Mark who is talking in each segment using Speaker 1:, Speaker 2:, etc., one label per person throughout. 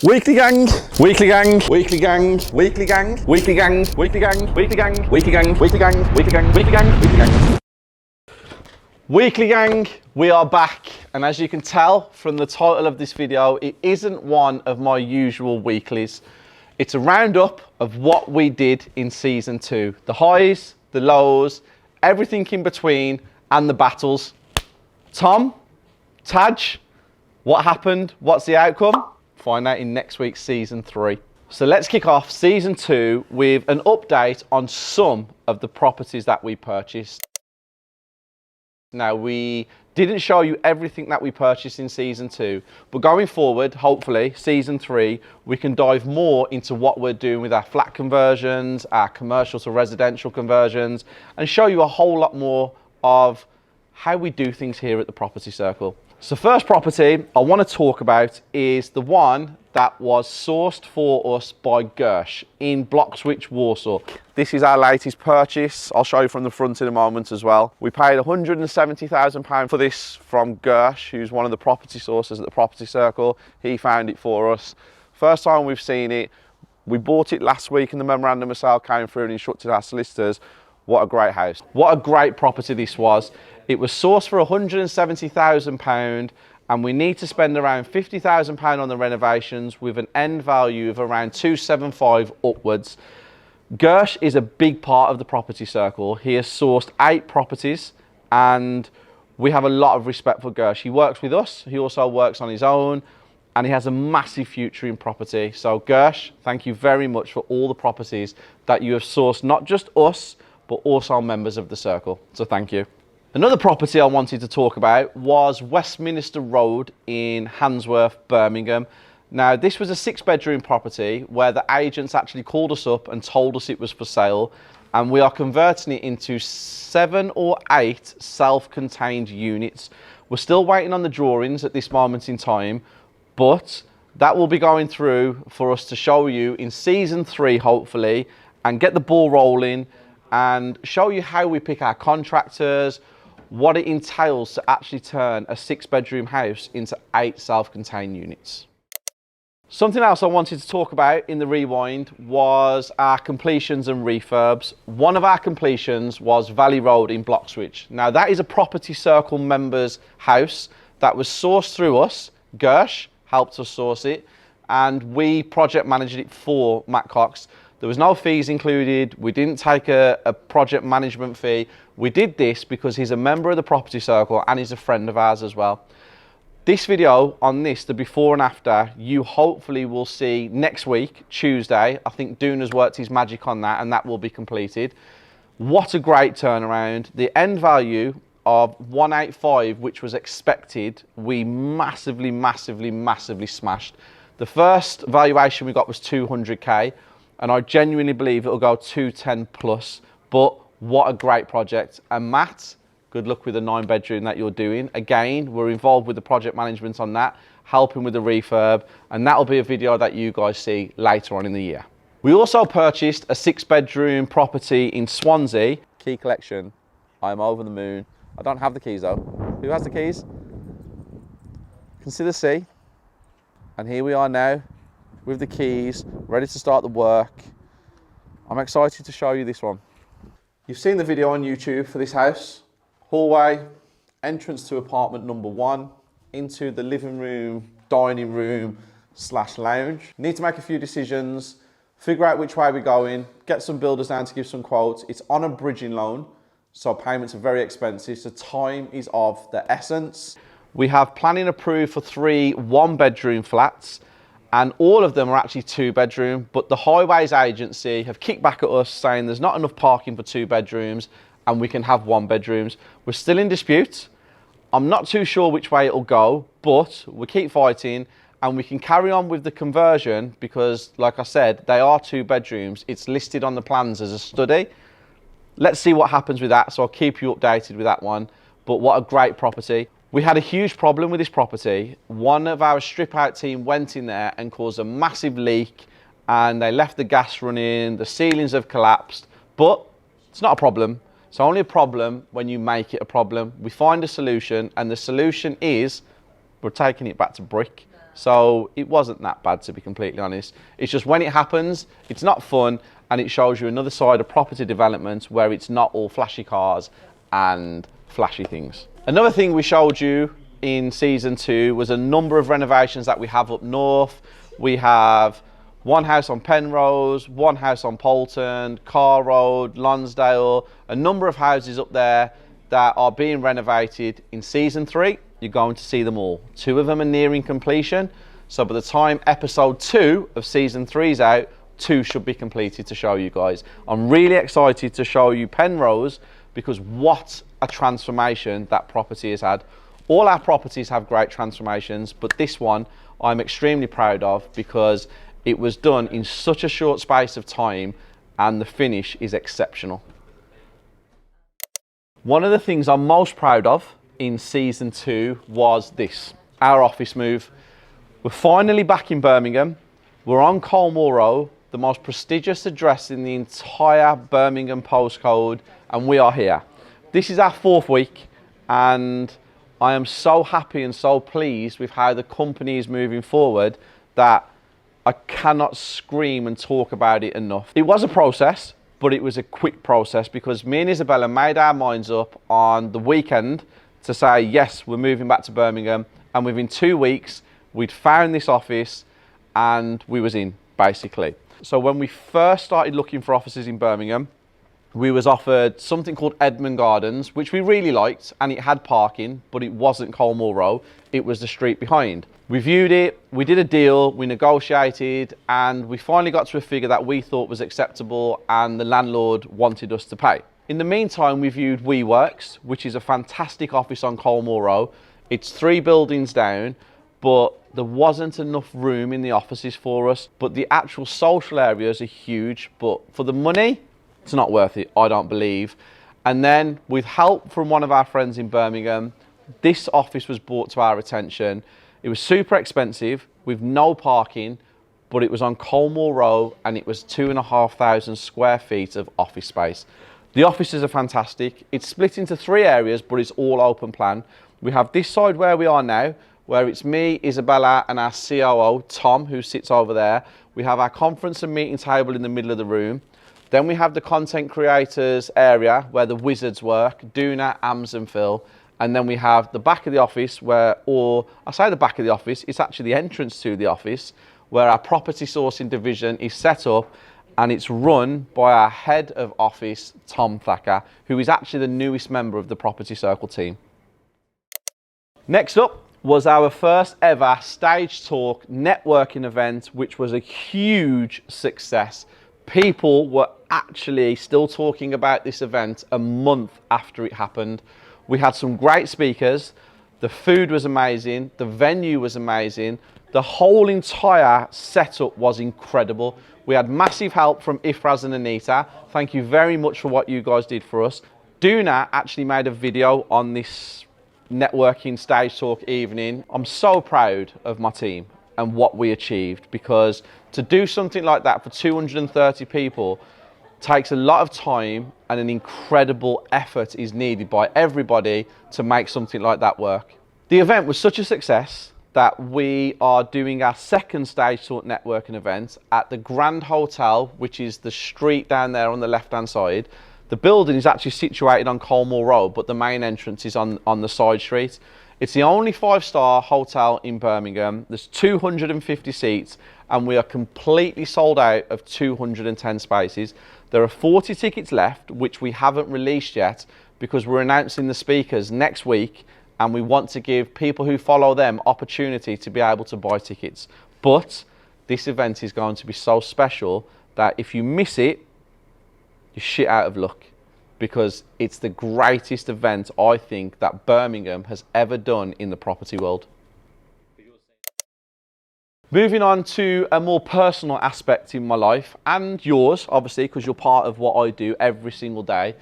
Speaker 1: Weekly gang, weekly gang, weekly gang, weekly gang, weekly gang, weekly gang, weekly gang, weekly gang, weekly gang, weekly gang, weekly gang, weekly gang. Weekly gang, we are back, and as you can tell from the title of this video, it isn't one of my usual weeklies. It's a roundup of what we did in season 2. The highs, the lows, everything in between, and the battles. Tom, Taj, what happened? What's the outcome? Find out in next week's season 3. So let's kick off season 2 with an update on some of the properties that we purchased. Now, we didn't show you everything that we purchased in season 2, but going forward, hopefully, season 3, we can dive more into what we're doing with our flat conversions, our commercial to residential conversions, and show you a whole lot more of how we do things here at the Property Circle. So first property I want to talk about is the one that was sourced for us by Gersh in Bloxwich, Warsaw. This is our latest purchase. I'll show you from the front in a moment as well. We paid £170,000 for this from Gersh, who's one of the property sources at the Property Circle. He found it for us. First time we've seen it. We bought it last week and the memorandum of sale came through and instructed our solicitors. What a great house. What a great property this was. It was sourced for £170,000 and we need to spend around £50,000 on the renovations with an end value of around 275 upwards. Gersh is a big part of the Property Circle. He has sourced 8 properties and we have a lot of respect for Gersh. He works with us, he also works on his own, and he has a massive future in property. So Gersh, thank you very much for all the properties that you have sourced, not just us, but also members of the circle. So thank you. Another property I wanted to talk about was Westminster Road in Handsworth, Birmingham. Now, this was a 6-bedroom property where the agents actually called us up and told us it was for sale, and we are converting it into 7 or 8 self-contained units. We're still waiting on the drawings at this moment in time, but that will be going through for us to show you in season 3, hopefully, and get the ball rolling and show you how we pick our contractors, what it entails to actually turn a 6-bedroom house into 8 self-contained units. Something else I wanted to talk about in the rewind was our completions and refurbs. One of our completions was Valley Road in Bloxwich. Now, that is a Property Circle members house that was sourced through us. Gersh helped us source it and we project managed it for Matt Cox. There was no fees included. We didn't take a project management fee. We did this because he's a member of the Property Circle and he's a friend of ours as well. This video on this, the before and after, you hopefully will see next week, Tuesday. I think Duna's worked his magic on that and that will be completed. What a great turnaround. The end value of 185, which was expected, we massively, massively, massively smashed. The first valuation we got was 200k. And I genuinely believe it'll go 210 plus, but what a great project. And Matt, good luck with the 9-bedroom that you're doing. Again, we're involved with the project management on that, helping with the refurb, and that'll be a video that you guys see later on in the year. We also purchased a 6-bedroom property in Swansea. Key collection, I'm over the moon. I don't have the keys though. Who has the keys? Consider C. And here we are now, with the keys, ready to start the work. I'm excited to show you this one. You've seen the video on YouTube for this house. Hallway, entrance to apartment number 1, into the living room, dining room / lounge. Need to make a few decisions, figure out which way we're going, get some builders down to give some quotes. It's on a bridging loan, so payments are very expensive, so time is of the essence. We have planning approved for 3 1-bedroom flats, and all of them are actually 2-bedroom, but the Highways Agency have kicked back at us saying there's not enough parking for 2 bedrooms and we can have 1-bedrooms. We're still in dispute. I'm not too sure which way it'll go, but we keep fighting and we can carry on with the conversion because, like I said, they are 2 bedrooms. It's listed on the plans as a study. Let's see what happens with that, so I'll keep you updated with that one. But what a great property. We had a huge problem with this property. One of our strip out team went in there and caused a massive leak and they left the gas running, the ceilings have collapsed, but it's not a problem. It's only a problem when you make it a problem. We find a solution and the solution is we're taking it back to brick. So it wasn't that bad, to be completely honest. It's just when it happens, it's not fun, and it shows you another side of property development where it's not all flashy cars and flashy things. Another thing we showed you in season 2 was a number of renovations that we have up north. We have one house on Penrose, one house on Poulton, Carr Road, Lonsdale, a number of houses up there that are being renovated. In season 3, you're going to see them all. 2 of them are nearing completion. So by the time episode 2 of season 3 is out, 2 should be completed to show you guys. I'm really excited to show you Penrose, because what a transformation that property has had. All our properties have great transformations, but this one I'm extremely proud of because it was done in such a short space of time and the finish is exceptional. One of the things I'm most proud of in season 2 was this, our office move. We're finally back in Birmingham. We're on Colmore Road, the most prestigious address in the entire Birmingham postcode, and we are here. This is our 4th week, and I am so happy and so pleased with how the company is moving forward that I cannot scream and talk about it enough. It was a process, but it was a quick process because me and Isabella made our minds up on the weekend to say, yes, we're moving back to Birmingham, and within 2 weeks, we'd found this office and we was in, basically. So when we first started looking for offices in Birmingham, we was offered something called Edmund Gardens, which we really liked, and it had parking, but it wasn't Colmore Road, it was the street behind. We viewed it, we did a deal, we negotiated, and we finally got to a figure that we thought was acceptable and the landlord wanted us to pay. In the meantime, we viewed WeWorks, which is a fantastic office on Colmore Road. It's 3 buildings down, but there wasn't enough room in the offices for us. But the actual social areas are huge, but for the money, it's not worth it, I don't believe. And then with help from one of our friends in Birmingham, this office was brought to our attention. It was super expensive with no parking, but it was on Colmore Road and it was 2,500 square feet of office space. The offices are fantastic. It's split into 3 areas, but it's all open plan. We have this side where we are now, where it's me, Isabella, and our COO, Tom, who sits over there. We have our conference and meeting table in the middle of the room. Then we have the content creators area where the wizards work, Duna, Ams and Phil. And then we have the back of the office where, or I say the back of the office, it's actually the entrance to the office where our property sourcing division is set up, and it's run by our head of office, Tom Thacker, who is actually the newest member of the Property Circle team. Next up was our first ever Stage Talk networking event, which was a huge success. People were actually still talking about this event a month after it happened. We had some great speakers. The food was amazing. The venue was amazing. The whole entire setup was incredible. We had massive help from Ifraz and Anita. Thank you very much for what you guys did for us. Duna actually made a video on this networking Stage Talk evening. I'm so proud of my team and what we achieved, because to do something like that for 230 people takes a lot of time, and an incredible effort is needed by everybody to make something like that work. The event was such a success that we are doing our second Stage Talk networking event at the Grand Hotel, which is the street down there on the left-hand side. The building is actually situated on Colmore Road, but the main entrance is on the side street. It's the only 5-star hotel in Birmingham. There's 250 seats, and we are completely sold out of 210 spaces. There are 40 tickets left, which we haven't released yet because we're announcing the speakers next week, and we want to give people who follow them opportunity to be able to buy tickets. But this event is going to be so special that if you miss it, you're shit out of luck, because it's the greatest event I think that Birmingham has ever done in the property world. Moving on to a more personal aspect in my life, and yours, obviously, because you're part of what I do every single day.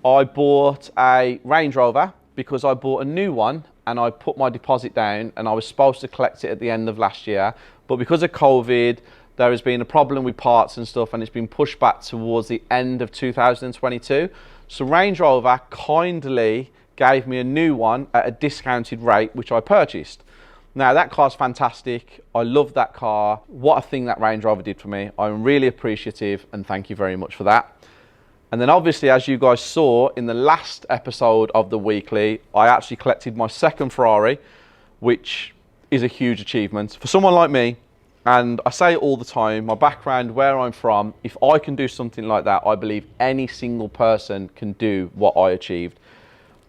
Speaker 1: I bought a Range Rover because I bought a new one and I put my deposit down, and I was supposed to collect it at the end of last year. But because of COVID, there has been a problem with parts and stuff, and it's been pushed back towards the end of 2022. So Range Rover kindly gave me a new one at a discounted rate, which I purchased. Now that car's fantastic. I love that car. What a thing that Range Rover did for me. I'm really appreciative and thank you very much for that. And then obviously, as you guys saw in the last episode of the weekly, I actually collected my second Ferrari, which is a huge achievement for someone like me. And I say it all the time, my background, where I'm from, if I can do something like that, I believe any single person can do what I achieved.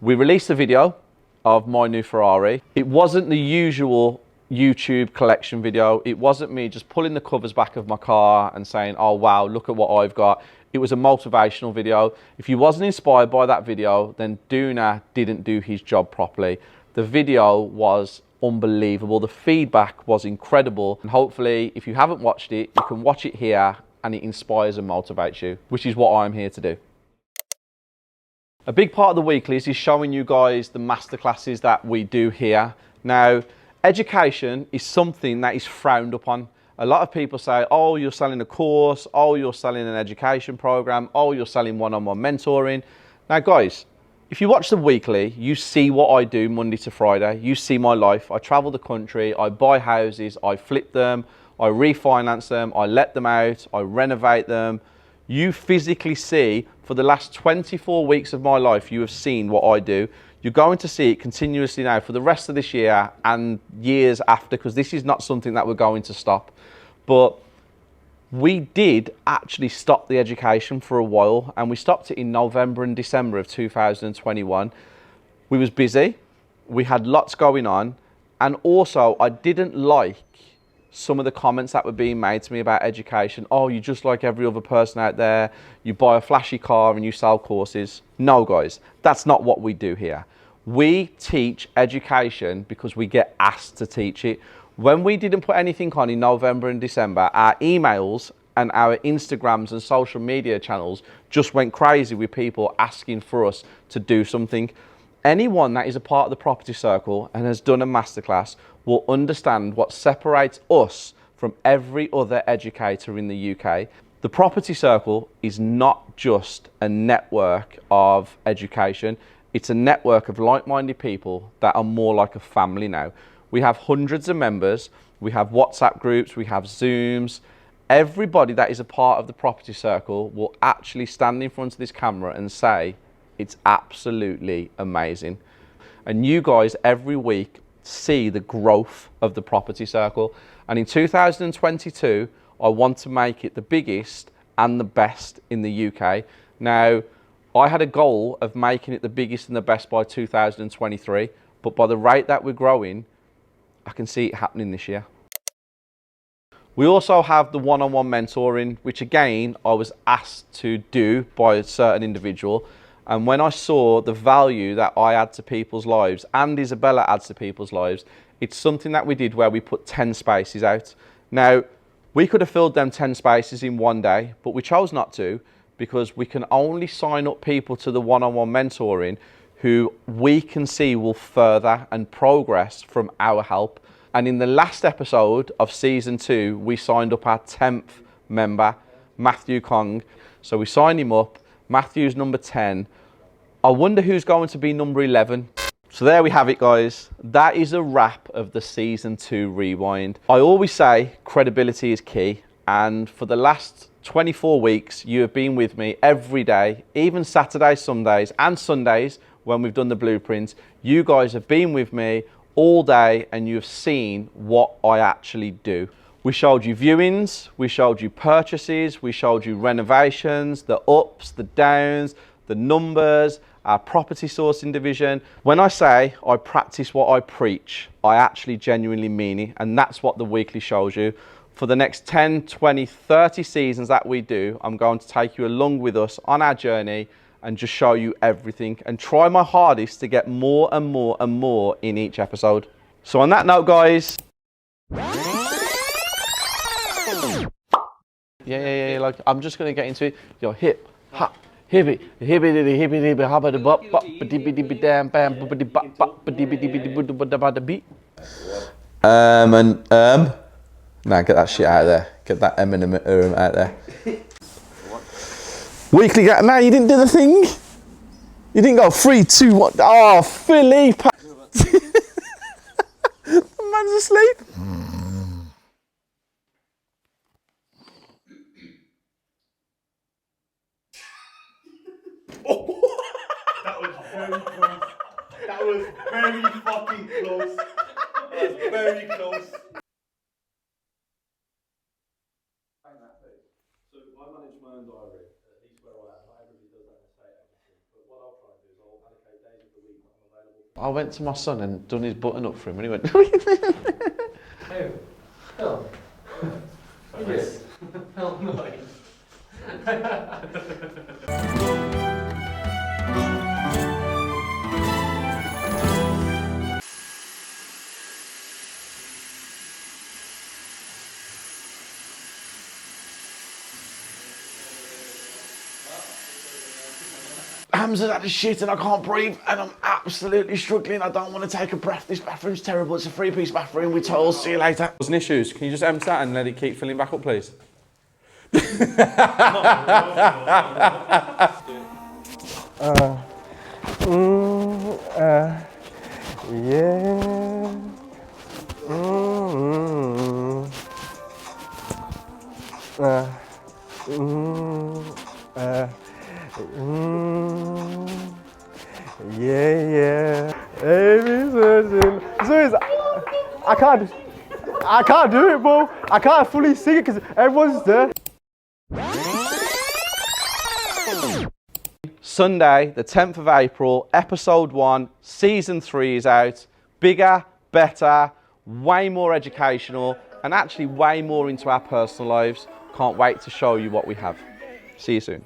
Speaker 1: We released a video of my new Ferrari. It wasn't the usual YouTube collection video. It wasn't me just pulling the covers back of my car and saying, oh wow, look at what I've got. It was a motivational video. If you wasn't inspired by that video, then Duna didn't do his job properly. The video was unbelievable. The feedback was incredible. And hopefully, if you haven't watched it, you can watch it here and it inspires and motivates you, which is what I'm here to do. A big part of the weeklies is showing you guys the masterclasses that we do here. Now, education is something that is frowned upon. A lot of people say, oh, you're selling a course, oh, you're selling an education program, oh, you're selling one-on-one mentoring. Now, guys, if you watch the weekly, you see what I do Monday to Friday. You see my life. I travel the country, I buy houses, I flip them, I refinance them, I let them out, I renovate them. You physically see, for the last 24 weeks of my life, you have seen what I do. You're going to see it continuously now for the rest of this year and years after, because this is not something that we're going to stop. But we did actually stop the education for a while, and we stopped it in November and December of 2021. We was busy, we had lots going on, and also I didn't like some of the comments that were being made to me about education. Oh, you're just like every other person out there. You buy a flashy car and you sell courses. No, guys, that's not what we do here. We teach education because we get asked to teach it. When we didn't put anything on in November and December, our emails and our Instagrams and social media channels just went crazy with people asking for us to do something. Anyone that is a part of the property circle and has done a masterclass will understand what separates us from every other educator in the UK. The property circle is not just a network of education, it's a network of like-minded people that are more like a family now. We have hundreds of members, we have WhatsApp groups, we have Zooms. Everybody that is a part of the property circle will actually stand in front of this camera and say, it's absolutely amazing. And you guys every week see the growth of the property circle. And in 2022, I want to make it the biggest and the best in the UK. Now, I had a goal of making it the biggest and the best by 2023, but by the rate that we're growing, I can see it happening this year. We also have the one-on-one mentoring, which again, I was asked to do by a certain individual. And when I saw the value that I add to people's lives and Isabella adds to people's lives, it's something that we did where we put 10 spaces out. Now, we could have filled them 10 spaces in one day, but we chose not to because we can only sign up people to the one-on-one mentoring who we can see will further and progress from our help. And in the last episode of season 2, we signed up our 10th member, Matthew Kong. So we signed him up. Matthew's number 10. I wonder who's going to be number 11. So there we have it, guys. That is a wrap of the season 2 rewind. I always say credibility is key. And for the last 24 weeks, you have been with me every day, even Saturdays, Sundays and Sundays when we've done the blueprints. You guys have been with me all day and you've seen what I actually do. We showed you viewings, we showed you purchases, we showed you renovations, the ups, the downs, the numbers, our property sourcing division. When I say I practice what I preach, I actually genuinely mean it, and that's what the weekly shows you. For the next 10, 20, 30 seasons that we do, I'm going to take you along with us on our journey and just show you everything and try my hardest to get more and more and more in each episode. So on that note, guys, yeah, like I'm just gonna get into it. Yo, hip, hop, hippie, hippie, hippie, hoppa, bop, bop, dibby, dibby, damn, bam, boopity, bop, bop, dibby, dibby, dibby, beat. Nah, get that shit out of there. Get that Eminem out there. Weekly gang. No, you didn't do the thing. You didn't go 3, 2, 1. Oh, Philippe. The man's asleep.
Speaker 2: That was very close. That was very fucking close. That was very close. So I manage my own diary, at least where I am. Not everybody does that in a state agency. But what I'll try and do is I'll allocate days of the week that I'm available.
Speaker 1: I went to my son and done his button up for him and he went...
Speaker 3: Hey, Phil. Yes. Phil, noise.
Speaker 1: Hamza's had a shit and I can't breathe and I'm absolutely struggling. I don't want to take a breath. This bathroom's terrible. It's a three-piece bathroom with tiles. See you later. There's issues. Can you just empty that and let it keep filling back up, please?
Speaker 4: Yeah. Yeah. So I can't do it, bro. I can't fully sing it because everyone's there.
Speaker 1: Sunday, the 10th of April, episode 1, season 3 is out. Bigger, better, way more educational, and actually way more into our personal lives. Can't wait to show you what we have. See you soon.